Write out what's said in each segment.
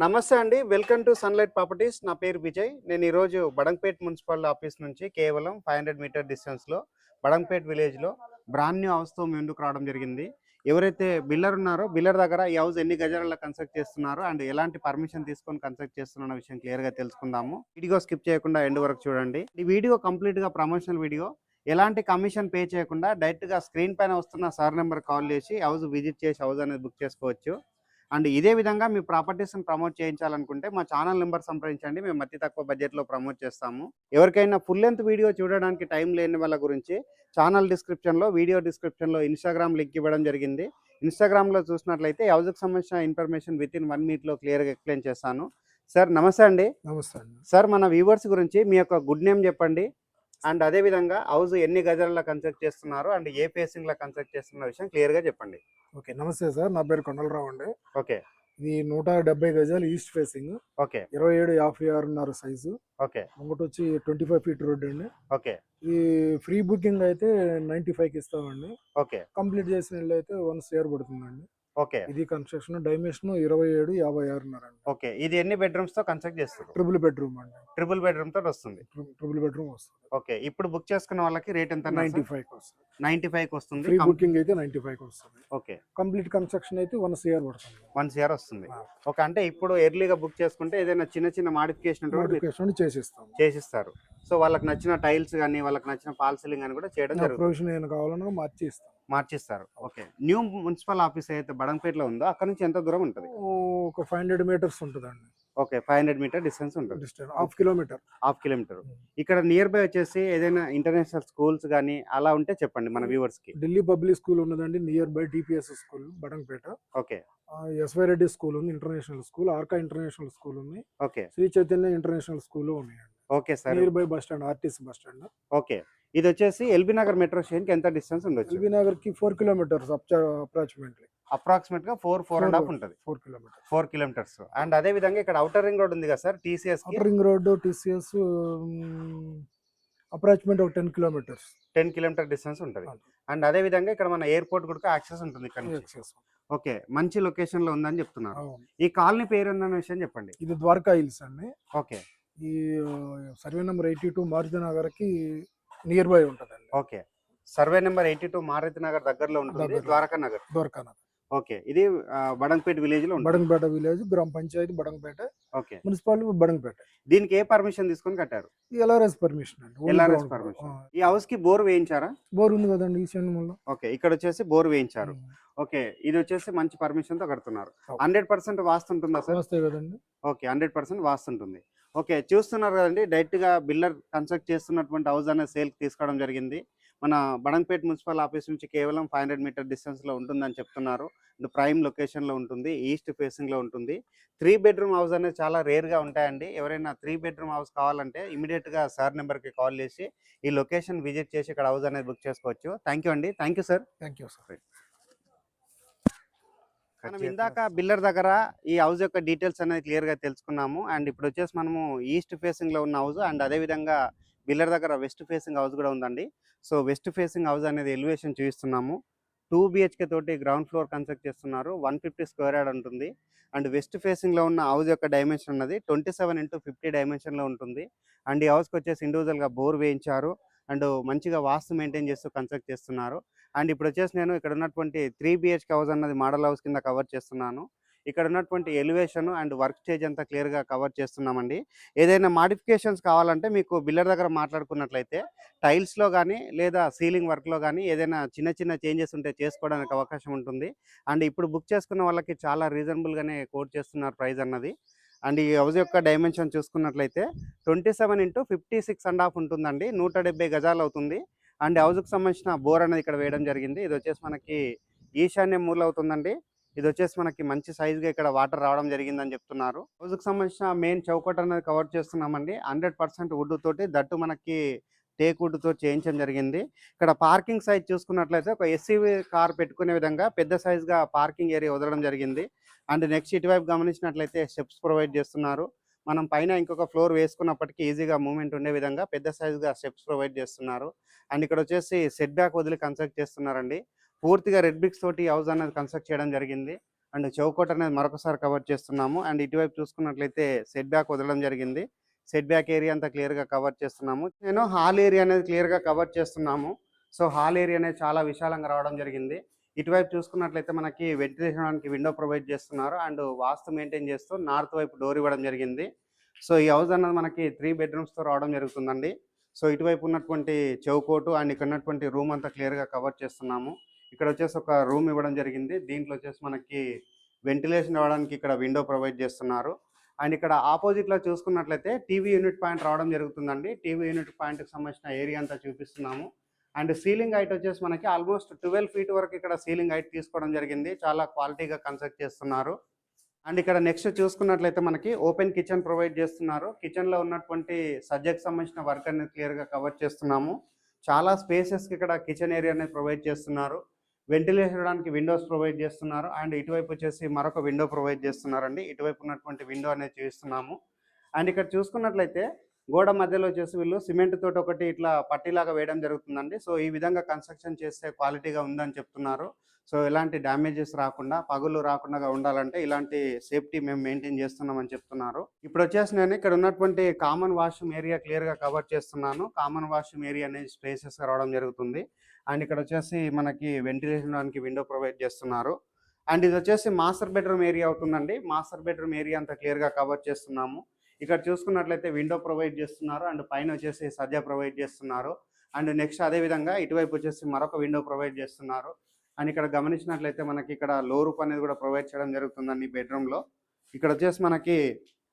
నమస్తే అండి. Welcome to sunlight properties. నా పేరు విజయ్. నేను ఈరోజు బడంగపేట్ మున్సిపల్ ఆఫీస్ నుంచి కేవలం 500 మీటర్ డిస్టెన్స్‌లో బడంగపేట్ విలేజ్‌లో బ్రాండ్ న్యూ హౌస్‌తో మీ ముందుకు రావడం జరిగింది. ఎవరైతే బిల్డర్ ఉన్నారో బిల్డర్ దగ్గర ఈ హౌస్ ఎన్ని గజాలలో కన్స్ట్రక్ట్ చేస్తున్నారు అండ్ ఎలాంటి పర్మిషన్ తీసుకొని కన్స్ట్రక్ట్ చేస్తున్న విషయం క్లియర్‌గా తెలుసుకుందాము. వీడియో స్కిప్ చేయకుండా ఎండ్ వరకు చూడండి. ఈ వీడియో కంప్లీట్‌గా ప్రమోషనల్ వీడియో. ఎలాంటి కమిషన్ పే చేయకుండా డైరెక్ట్‌గా స్క్రీన్ పైన వస్తున్న సార్ నెంబర్ కాల్ చేసి హౌస్ విజిట్ చేసి హౌస్ అనేది బుక్ చేసుకోవచ్చు. అండ్ ఇదే విధంగా మీ ప్రాపర్టీస్‌ని ప్రమోట్ చేయించాలనుకుంటే మా ఛానల్ నంబర్ సంప్రదించండి. మేము అతి తక్కువ బడ్జెట్‌లో ప్రమోట్ చేస్తాము. ఎవరికైనా ఫుల్ లెంత్ వీడియో చూడడానికి టైం లేని వాళ్ళ గురించి ఛానల్ డిస్క్రిప్షన్‌లో, వీడియో డిస్క్రిప్షన్‌లో ఇన్‌స్టాగ్రామ్ లింక్ ఇవ్వడం జరిగింది. ఇన్‌స్టాగ్రామ్‌లో చూసినట్లయితే హౌస్‌కి సంబంధించిన ఇన్ఫర్మేషన్ వితిన్ 1 మినిట్‌లో క్లియర్‌గా ఎక్స్‌ప్లెయిన్ చేస్తాను. సార్ నమస్తే అండి. నమస్తే అండి. సార్ మన వ్యూవర్స్ గురించి మీ యొక్క గుడ్ నేమ్ చెప్పండి. అండ్ అదే విధంగా హౌస్ ఎన్ని గజాలలో కన్స్ట్రక్ట్ చేస్తున్నారు అండ్ ఏ ఫేసింగ్‌లో కన్స్ట్రక్ట్ చేస్తున్న విషయం క్లియర్‌గా చెప్పండి. ఓకే. నమస్తే సార్. నా పేరు కొండలరావు అండి. ఓకే. ఇది 170 గజాలు east facing. Okay. 27, 56.5 size. Okay. ముంగటొచ్చి 25 ఫీట్ రోడ్ అండి. ఓకే. ఈ ఫ్రీ బుకింగ్ అయితే 95కి ఇస్తామండి. ఓకే. కంప్లీట్ చేసిన ఇల్లు అయితే 1 సిఆర్ పడుతుందండి. ఓకే. ఇది కన్స్ట్రక్షన్ డైమెన్షన్ 27, 56.5 అండి. ఓకే. ఇది ఎన్ని బెడ్‌రూమ్స్ తో కన్స్ట్రక్ట్ చేస్తారు? ట్రిపుల్ బెడ్రూమ్ అండి. ట్రిపుల్ బెడ్‌రూమ్ తోటి వస్తుంది. ట్రిపుల్ బెడ్రూమ్ వస్తుంది. ఓకే. ఇప్పుడు బుక్ చేసుకున్న వాళ్ళకి రేట్ ఎంత అన్నారు సార్? 95కి వస్తుంది. 95కి వస్తుంది. ఫ్రీ బుకింగ్ అయితే 95కి వస్తుంది. ఓకే. కంప్లీట్ కన్స్ట్రక్షన్ అయితే 1 సిఆర్ పడుతుంది. 1 సిఆర్ వస్తుంది. ఓకే. అంటే ఇప్పుడు ఎర్లీగా బుక్ చేసుకుంటే ఏదైనా చిన్న చిన్న మోడిఫికేషన్ చేసిస్తారు. సో వాళ్ళకి నచ్చిన టైల్స్ గానీ, వాళ్ళకి నచ్చిన ఫాల్ సీలింగ్ గానీ కూడా చేయడం జరుగుతుంది. ప్రొవిజన్ ఏమైనా కావాలన్నా మార్చిస్తారు. ఓకే. న్యూ మున్సిపల్ ఆఫీస్ అయితే బడంగపేటలో ఉందో అక్కడ నుంచి ఎంత దూరం ఉంటుంది? ఒక 500 మీటర్స్ ఉంటుందండి. ఓకే. 500 మీటర్ డిస్టెన్స్ ఉంటుంది. Half kilometre. Half kilometre. ఇక్కడ నియర్ బై వచ్చేసి ఏదైనా ఇంటర్నేషనల్ స్కూల్స్ గానీ అలా ఉంటే చెప్పండి మన వ్యూవర్స్‌కి. ఢిల్లీ పబ్లిక్ స్కూల్ ఉన్నదండి near by DPS school Badangpet. Okay. SY Reddy school ఉంది, international school. Arka international school ఉంది. Okay. Sri Chaitanya international school ఉన్నాయండి. Okay sir. Near by bus stand, RTC bus stand. Okay. ఇది వచ్చేసి ఎల్బీ నగర్ మెట్రో స్టేషన్ కి ఎంత డిస్టెన్స్ ఉండొచ్చు? ఎల్బీ నగర్ కి 4 కిలోమీటర్స్ అప్రాక్సిమేట్ గా 4.5 ఉంటుంది. 4 కిలోమీటర్స్. 4 కిలోమీటర్స్. అండ్ అదే విధంగా ఇక్కడ ఔటర్ రింగ్ రోడ్ ఉంది కదా సార్ టీసీఎస్ కి? Outer ring road TCS approximate ఒక 10 కిలోమీటర్స్. 10 కిలోమీటర్ డిస్టెన్స్ ఉంటుంది. అండ్ అదే విధంగా ఇక్కడ మన ఎయిర్పోర్ట్ కూడా యాక్సెస్ ఉంటుంది ఇక్కడ నుంచి. ఓకే. మంచి లొకేషన్ లో ఉందని చెప్తున్నారు. ఈ కాలనీ పేరు ఏందన్న విషయం చెప్పండి. ఇది ద్వారకా హిల్స్ అండి. ఓకే. ఈ సర్వే నెంబర్ 82 మారుతి నగర్ కి నియర్ బై ఉంటుందండి. Okay. Survey number 82 Maruthi Nagar దగ్గరలో ఉంటుంది. ద్వారకా నగర్. ఓకే. ఇది బడంగపేట విలేజ్ లో ఉంటుంది. బడంగపేట విలేజ్, గ్రామ పంచాయతీ బడంగపేట. ఓకే. మున్సిపాలిటీ బడంగపేట. దీనికి ఏ పర్మిషన్ తీసుకొని కట్టారు? ఎల్ఆర్ఎస్ పర్మిషన్ అండి. LRS permission. ఈ హౌస్ కి బోర్ వేయించారా? బోర్ ఉంది కదండి ఈశాన్యంలో. ఓకే. ఇక్కడ వచ్చేసి బోర్ వేయించారు. ఓకే. ఇది వచ్చేసి మంచి పర్మిషన్ తో కడుతున్నారు. 100% వాస్తు ఉంటుందా సార్? వాస్తే కదండి. ఓకే. 100% వాస్తు ఉంటుంది. ఓకే. చూస్తున్నారు కదండి డైరెక్ట్ గా బిల్డర్ కన్స్ట్రక్ట్ చేస్తున్నటువంటి హౌస్ అనేది సేల్ కి తీసుకోవడం జరిగింది. మన బడంగపేట మున్సిపల్ ఆఫీస్ నుంచి కేవలం 500 మీటర్ డిస్టెన్స్ లో ఉంటుందని చెప్తున్నారు. ప్రైమ్ లొకేషన్ లో ఉంటుంది. ఈస్ట్ ఫేసింగ్ లో ఉంటుంది. 3 బెడ్రూమ్ హౌస్ అనేది చాలా రేర్ గా ఉంటాయండి. ఎవరైనా 3 బెడ్రూమ్ హౌస్ కావాలంటే ఇమీడియట్ గా సార్ నెంబర్ కి కాల్ చేసి ఈ లొకేషన్ విజిట్ చేసి ఇక్కడ హౌస్ అనేది బుక్ చేసుకోవచ్చు. థ్యాంక్ యూ అండి. Thank you sir. మనం ఇందాక బిల్డర్ దగ్గర ఈ హౌస్ యొక్క డీటెయిల్స్ అనేది క్లియర్ గా తెలుసుకున్నాము. అండ్ ఇప్పుడు వచ్చేసి మనము ఈస్ట్ ఫేసింగ్ లో ఉన్న హౌస్ అండ్ అదే విధంగా బిల్డర్ దగ్గర వెస్ట్ ఫేసింగ్ హౌస్ కూడా ఉందండి. సో వెస్ట్ ఫేసింగ్ హౌస్ అనేది ఎలివేషన్ చూపిస్తున్నాము. 2 BHK తోటి గ్రౌండ్ ఫ్లోర్ కన్స్ట్రక్ట్ చేస్తున్నారు. 150 స్క్వేర్ యార్డ్ ఉంటుంది. అండ్ వెస్ట్ ఫేసింగ్ లో ఉన్న హౌస్ యొక్క డైమెన్షన్ ఉన్నది 27x50 డైమెన్షన్ లో ఉంటుంది. అండ్ ఈ హౌస్కి వచ్చేసి ఇండివిజువల్ గా బోర్ వేయించారు. అండ్ మంచిగా వాస్తు మెయింటైన్ చేస్తూ కన్స్ట్రక్ట్ చేస్తున్నారు. అండ్ ఇప్పుడు వచ్చేసి నేను ఇక్కడ ఉన్నటువంటి 3 BHK హౌస్ అన్నది మోడల్ హౌస్ కింద కవర్ చేస్తున్నాను. ఇక్కడ ఉన్నటువంటి ఎలివేషన్ అండ్ వర్క్ స్టేజ్ అంతా క్లియర్గా కవర్ చేస్తున్నామండి. ఏదైనా మాడిఫికేషన్స్ కావాలంటే మీకు బిల్డర్ దగ్గర మాట్లాడుకున్నట్లయితే టైల్స్లో కానీ లేదా సీలింగ్ వర్క్లో కానీ ఏదైనా చిన్న చిన్న చేంజెస్ ఉంటే చేసుకోవడానికి అవకాశం ఉంటుంది. అండ్ ఇప్పుడు బుక్ చేసుకున్న వాళ్ళకి చాలా రీజనబుల్గానే కోట్ చేస్తున్నారు ప్రైస్ అన్నది. అండ్ ఈ హౌస్ యొక్క డైమెన్షన్ చూసుకున్నట్లయితే 27x56.5 ఉంటుందండి. 170 గజాలు అవుతుంది. అండ్ హౌస్కి సంబంధించిన బోర్ అనేది ఇక్కడ వేయడం జరిగింది. ఇది వచ్చేసి మనకి ఈశాన్యం మూల అవుతుందండి. ఇది వచ్చేసి మనకి మంచి సైజుగా ఇక్కడ వాటర్ రావడం జరిగిందని చెప్తున్నారు. హౌస్కి సంబంధించిన మెయిన్ చౌకట్ అనేది కవర్ చేస్తున్నామండి. 100% వుడ్ తోటి దట్టు మనకి టేక్ వుడ్ తో చేయించడం జరిగింది. ఇక్కడ పార్కింగ్ సైజ్ చూసుకున్నట్లయితే ఒక ఎస్యూవీ కార్ పెట్టుకునే విధంగా పెద్ద సైజ్గా పార్కింగ్ ఏరియా వదలడం జరిగింది. అండ్ నెక్స్ట్ ఇటువైపు గమనించినట్లయితే స్టెప్స్ ప్రొవైడ్ చేస్తున్నారు. మనం పైన ఇంకొక ఫ్లోర్ వేసుకున్నప్పటికీ ఈజీగా మూవ్మెంట్ ఉండే విధంగా పెద్ద సైజుగా స్టెప్స్ ప్రొవైడ్ చేస్తున్నారు. అండ్ ఇక్కడ వచ్చేసి సెట్ బ్యాక్ వదిలి కన్స్ట్రక్ట్ చేస్తున్నారండి. పూర్తిగా రెడ్ బ్రిక్స్ తోటి హౌస్ అనేది కన్స్ట్రక్ట్ చేయడం జరిగింది. అండ్ చౌకోట్ అనేది మరొకసారి కవర్ చేస్తున్నాము. అండ్ ఇటువైపు చూసుకున్నట్లయితే సెట్ బ్యాక్ వదలడం జరిగింది. సెట్ బ్యాక్ ఏరియా అంతా క్లియర్‌గా కవర్ చేస్తున్నాము. నేను హాల్ ఏరియా అనేది క్లియర్‌గా కవర్ చేస్తున్నాము. సో, హాల్ ఏరియా అనేది చాలా విశాలంగా రావడం జరిగింది. ఇటువైపు చూసుకున్నట్లయితే మనకి వెంటిలేషన్ ఇవ్వడానికి విండో ప్రొవైడ్ చేస్తున్నారు. అండ్ వాస్తు మెయింటైన్ చేస్తూ నార్త్ వైపు డోర్ ఇవ్వడం జరిగింది. సో, ఈ హౌస్ అన్నది మనకి 3 బెడ్‌రూమ్స్‌తో రావడం జరుగుతుందండి. సో, ఇటువైపు ఉన్నటువంటి చౌకోటు అండ్ ఇక్కడ ఉన్నటువంటి రూమ్ అంతా క్లియర్‌గా కవర్ చేస్తున్నాము. ఇక్కడ వచ్చేసి ఒక రూమ్ ఇవ్వడం జరిగింది. దీంట్లో వచ్చేసి మనకి వెంటిలేషన్ ఇవ్వడానికి ఇక్కడ విండో ప్రొవైడ్ చేస్తున్నారు. అండ్ ఇక్కడ ఆపోజిట్‌లో చూసుకున్నట్లయితే టీవీ యూనిట్ పాయింట్ రావడం జరుగుతుందండి. టీవీ యూనిట్ పాయింట్‌కి సంబంధించిన ఏరియా అంతా చూపిస్తున్నాము. అండ్ సీలింగ్ హైట్ వచ్చేసి మనకి ఆల్మోస్ట్ 12 ఫీట్ వరకు ఇక్కడ సీలింగ్ హైట్ తీసుకోవడం జరిగింది. చాలా క్వాలిటీగా కన్స్ట్రక్ట్ చేస్తున్నారు. అండ్ ఇక్కడ నెక్స్ట్ చూసుకున్నట్లయితే మనకి ఓపెన్ కిచెన్ ప్రొవైడ్ చేస్తున్నారు. కిచెన్‌లో ఉన్నటువంటి సజ్జకి సంబంధించిన వర్క్ అనేది క్లియర్‌గా కవర్ చేస్తున్నాము. చాలా స్పేసెస్‌కి ఇక్కడ కిచెన్ ఏరియా అనేది ప్రొవైడ్ చేస్తున్నారు. వెంటిలేషన్ ఇవ్వడానికి విండోస్ ప్రొవైడ్ చేస్తున్నారు. అండ్ ఇటువైపు వచ్చేసి మరొక విండో ప్రొవైడ్ చేస్తున్నారండి. ఇటువైపు ఉన్నటువంటి విండో అనేది చూపిస్తున్నాము. అండ్ ఇక్కడ చూసుకున్నట్లయితే గోడ మధ్యలో వచ్చేసి వీళ్ళు సిమెంట్ తోటి ఒకటి ఇట్లా పట్టీలాగా వేయడం జరుగుతుందండి. సో, ఈ విధంగా కన్స్ట్రక్షన్ చేస్తే క్వాలిటీగా ఉందని చెప్తున్నారు. సో, ఎలాంటి డ్యామేజెస్ రాకుండా, పగులు రాకుండా ఉండాలంటే ఇలాంటి సేఫ్టీ మేము మెయింటైన్ చేస్తున్నామని చెప్తున్నారు. ఇప్పుడొచ్చేసి నేను ఇక్కడ ఉన్నటువంటి కామన్ వాష్‌రూమ్ ఏరియా క్లియర్‌గా కవర్ చేస్తున్నాను. కామన్ వాష్‌రూమ్ ఏరియా అనేది స్పేసెస్‌గా రావడం జరుగుతుంది. అండ్ ఇక్కడ వచ్చేసి మనకి వెంటిలేషన్ ఇవ్వడానికి విండో ప్రొవైడ్ చేస్తున్నారు. అండ్ ఇది వచ్చేసి మాస్టర్ బెడ్‌రూమ్ ఏరియా అవుతుందండి. మాస్టర్ బెడ్‌రూమ్ ఏరియా అంతా క్లియర్‌గా కవర్ చేస్తున్నాము. ఇక్కడ చూసుకున్నట్లయితే విండో ప్రొవైడ్ చేస్తున్నారు. అండ్ పైన వచ్చేసి సజ్జా ప్రొవైడ్ చేస్తున్నారు. అండ్ నెక్స్ట్ అదే విధంగా ఇటువైపు వచ్చేసి మరొక విండో ప్రొవైడ్ చేస్తున్నారు. అండ్ ఇక్కడ గమనించినట్లయితే మనకి ఇక్కడ లో రూఫ్ అనేది కూడా ప్రొవైడ్ చేయడం జరుగుతుందండి ఈ బెడ్‌రూమ్‌లో. ఇక్కడ వచ్చేసి మనకి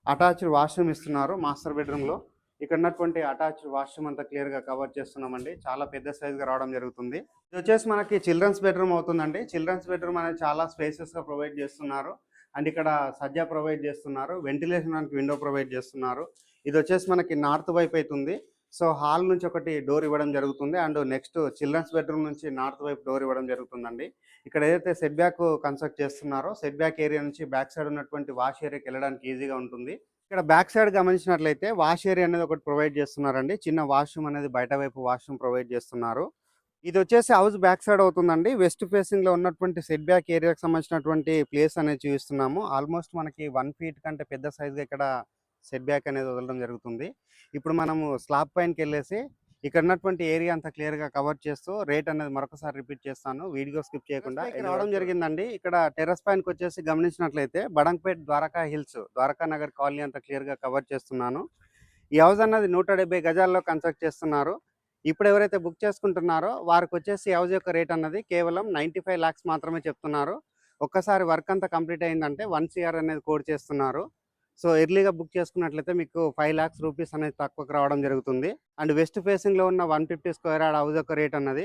అటాచ్డ్ వాష్‌రూమ్ ఇస్తున్నారు మాస్టర్ బెడ్‌రూమ్‌లో. ఇక్కడ ఉన్నటువంటి అటాచ్డ్ వాష్‌రూమ్ అంతా క్లియర్‌గా కవర్ చేస్తున్నామండి. చాలా పెద్ద సైజ్‌గా రావడం జరుగుతుంది. ఇది వచ్చేసి మనకి చిల్డ్రన్స్ బెడ్‌రూమ్ అవుతుందండి. చిల్డ్రన్స్ బెడ్‌రూమ్ అనేది చాలా స్పేసెస్‌గా ప్రొవైడ్ చేస్తున్నారు. అండ్ ఇక్కడ సజ్జా ప్రొవైడ్ చేస్తున్నారు. వెంటిలేషన్ ఇవ్వడానికి విండో ప్రొవైడ్ చేస్తున్నారు. ఇది వచ్చేసి మనకి నార్త్ వైపు అయితుంది. సో, హాల్ నుంచి ఒకటి డోర్ ఇవ్వడం జరుగుతుంది. అండ్ నెక్స్ట్ చిల్డ్రన్స్ బెడ్‌రూమ్ నుంచి నార్త్ వైపు డోర్ ఇవ్వడం జరుగుతుందండి. ఇక్కడ ఏదైతే సెట్ బ్యాక్ కన్స్ట్రక్ట్ చేస్తున్నారో సెట్ బ్యాక్ ఏరియా నుంచి బ్యాక్ సైడ్ ఉన్నటువంటి వాష్ ఏరియాకి వెళ్ళడానికి ఈజీగా ఉంటుంది. ఇక్కడ బ్యాక్ సైడ్ గమనించినట్లయితే వాష్ ఏరియా అనేది ఒకటి ప్రొవైడ్ చేస్తున్నారండి. చిన్న వాష్‌రూమ్ అనేది బయట వైపు వాష్‌రూమ్ ప్రొవైడ్ చేస్తున్నారు. ఇది వచ్చేసి హౌస్ బ్యాక్ సైడ్ అవుతుందండి. వెస్ట్ ఫేసింగ్‌లో ఉన్నటువంటి సెట్ బ్యాక్ ఏరియాకి సంబంధించినటువంటి ప్లేస్ అనేది చూపిస్తున్నాము. ఆల్మోస్ట్ మనకి 1 ఫీట్ కంటే పెద్ద సైజ్‌గా ఇక్కడ సెట్ బ్యాక్ అనేది వదలడం జరుగుతుంది. ఇప్పుడు మనము స్లాబ్ పైనకెళ్ళేసి ఇక్కడ ఉన్నటువంటి ఏరియా అంతా క్లియర్‌గా కవర్ చేస్తూ రేట్ అనేది మరొకసారి రిపీట్ చేస్తాను. వీడియో స్కిప్ చేయకుండా రావడం జరిగిందండి. ఇక్కడ టెర్రస్ పైనకొచ్చేసి గమనించినట్లయితే బడంగపేట్ ద్వారకా హిల్స్, ద్వారకా నగర్ కాలనీ అంతా క్లియర్‌గా కవర్ చేస్తున్నాను. ఈ హౌస్ అన్నది 170 గజాల్లో కన్స్ట్రక్ట్ చేస్తున్నారు. ఇప్పుడు ఎవరైతే బుక్ చేసుకుంటున్నారో వారికొచ్చేసి హౌస్ యొక్క రేట్ అన్నది కేవలం 95 లాక్స్ మాత్రమే చెప్తున్నారు. ఒక్కసారి వర్క్ అంతా కంప్లీట్ అయిందంటే 1 సీఆర్ అనేది కోట్ చేస్తున్నారు. సో, ఎర్లీగా బుక్ చేసుకున్నట్లయితే మీకు 5 లాక్స్ రూపీస్ అనేది తక్కువకు రావడం జరుగుతుంది. అండ్ వెస్ట్ ఫేసింగ్‌లో ఉన్న 150 స్క్వేర్ యార్డ్ హౌస్ యొక్క రేట్ అన్నది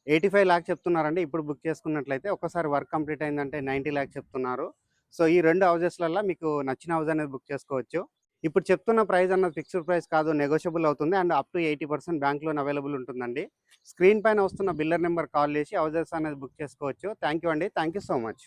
85 లాక్స్ చెప్తున్నారండి. ఇప్పుడు బుక్ చేసుకున్నట్లయితే ఒక్కసారి వర్క్ కంప్లీట్ అయిందంటే 90 లాక్స్ చెప్తున్నారు. సో, ఈ 2 హౌసెస్‌లల్ల మీకు నచ్చిన హౌస్ అనేది బుక్ చేసుకోవచ్చు. ఇప్పుడు చెప్తున్న ప్రైస్ అన్నది ఫిక్స్డ్ ప్రైస్ కాదు, నెగోషియబుల్ అవుతుంది. And up to 80% bank loan available ఉంటుందండి. స్క్రీన్ పైన వస్తున్న బిల్లర్ నెంబర్ కాల్ చేసి హౌసెస్ అనేది బుక్ చేసుకోవచ్చు. థ్యాంక్ యూ అండి. Thank you so much.